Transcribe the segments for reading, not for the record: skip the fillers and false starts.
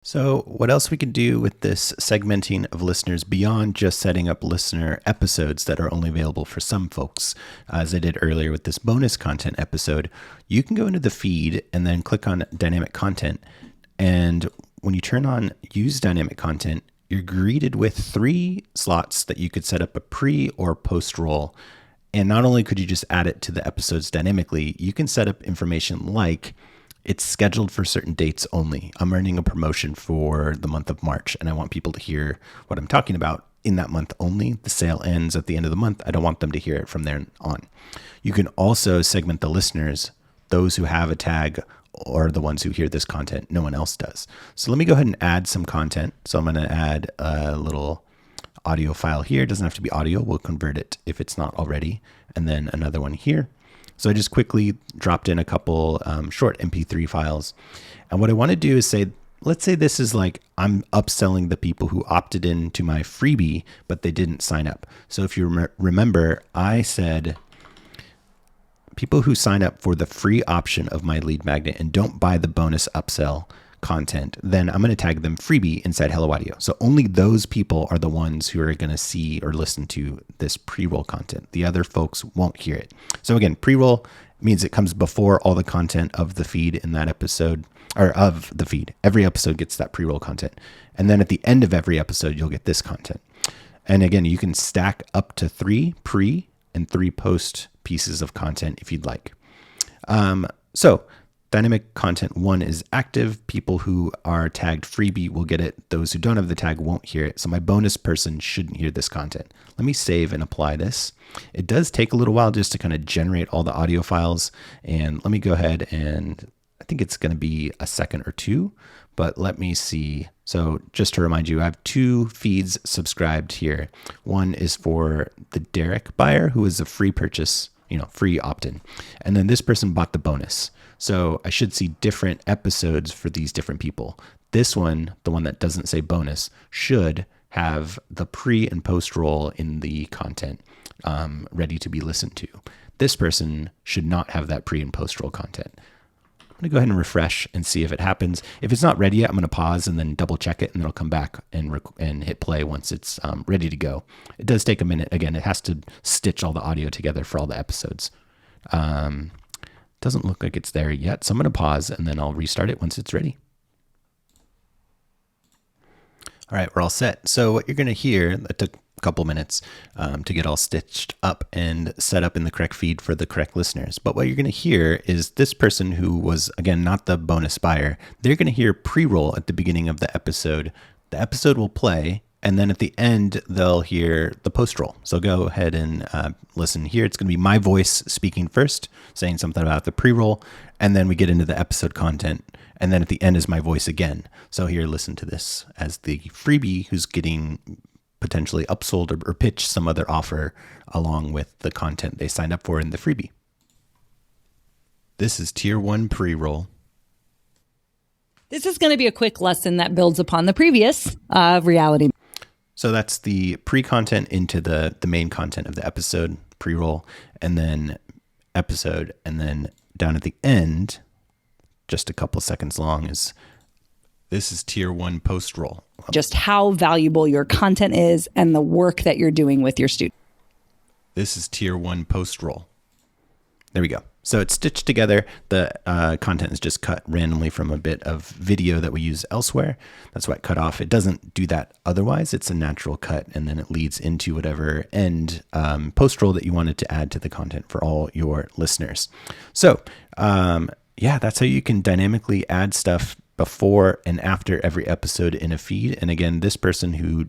So what else we could do with this segmenting of listeners beyond just setting up listener episodes that are only available for some folks, as I did earlier with this bonus content episode, you can go into the feed and then click on dynamic content. And when you turn on use dynamic content, you're greeted with 3 slots that you could set up a pre or post roll. And not only could you just add it to the episodes dynamically, you can set up information like it's scheduled for certain dates only. I'm running a promotion for the month of March, and I want people to hear what I'm talking about in that month only. The sale ends at the end of the month. I don't want them to hear it from there on. You can also segment the listeners, those who have a tag or the ones who hear this content. No one else does. So let me go ahead and add some content. So I'm going to add a little audio file here. It doesn't have to be audio. We'll convert it if it's not already. And then another one here. So I just quickly dropped in a couple short MP3 files. And what I want to do is say, let's say this is like I'm upselling the people who opted in to my freebie, but they didn't sign up. So if you remember, I said people who sign up for the free option of my lead magnet and don't buy the bonus upsell content, then I'm going to tag them freebie inside Hello Audio. So only those people are the ones who are going to see or listen to this pre-roll content. The other folks won't hear it. So again, pre-roll means it comes before all the content of the feed in that episode, or of the feed. Every episode gets that pre-roll content. And then at the end of every episode, you'll get this content. And again, you can stack up to 3 pre and 3 post pieces of content if you'd like. So dynamic content 1 is active. People who are tagged freebie will get it. Those who don't have the tag won't hear it. So my bonus person shouldn't hear this content. Let me save and apply this. It does take a little while just to kind of generate all the audio files. And let me go ahead and I think it's going to be a second or two, but let me see. So just to remind you, I have 2 feeds subscribed here. One is for the Derek buyer who is a free purchase, free opt-in. And then this person bought the bonus. So I should see different episodes for these different people. This one, the one that doesn't say bonus, should have the pre and post roll in the content ready to be listened to. This person should not have that pre and post roll content. I'm going to go ahead and refresh and see if it happens. If it's not ready yet, I'm going to pause and then double check it, and then I'll come back and hit play once it's ready to go. It does take a minute. Again, it has to stitch all the audio together for all the episodes. Doesn't look like it's there yet, so I'm going to pause and then I'll restart it once it's ready. All right, we're all set. So what you're going to hear, that took a couple minutes to get all stitched up and set up in the correct feed for the correct listeners. But what you're going to hear is this person who was, again, not the bonus buyer, they're going to hear pre-roll at the beginning of the episode. The episode will play, and then at the end, they'll hear the post-roll. So go ahead and listen here. It's going to be my voice speaking first, saying something about the pre-roll, and then we get into the episode content. And then at the end is my voice again. So here, listen to this as the freebie who's getting potentially upsold or pitched some other offer along with the content they signed up for in the freebie. This is Tier 1 pre-roll. This is going to be a quick lesson that builds upon the previous reality. So that's the pre-content into the main content of the episode, pre-roll, and then episode, and then down at the end, just a couple seconds long, this is Tier 1 post-roll. Just how valuable your content is and the work that you're doing with your students. This is Tier 1 post-roll. There we go. So it's stitched together. The content is just cut randomly from a bit of video that we use elsewhere. That's why it cut off. It doesn't do that otherwise. It's a natural cut, and then it leads into whatever end post-roll that you wanted to add to the content for all your listeners. So yeah, that's how you can dynamically add stuff before and after every episode in a feed. And again, this person who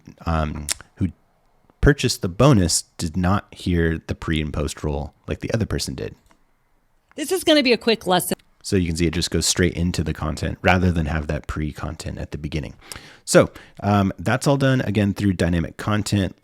purchased the bonus did not hear the pre and post roll like the other person did. This is going to be a quick lesson. So you can see it just goes straight into the content rather than have that pre-content at the beginning. So that's all done, again, through dynamic content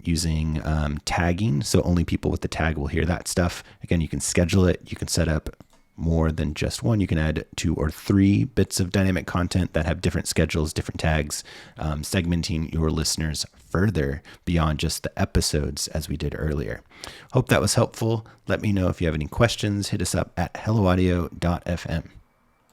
using tagging. So only people with the tag will hear that stuff. Again, you can schedule it. You can set up more than just one. You can add 2 or 3 bits of dynamic content that have different schedules, different tags, segmenting your listeners further beyond just the episodes as we did earlier. Hope that was helpful. Let me know if you have any questions. Hit us up at helloaudio.fm.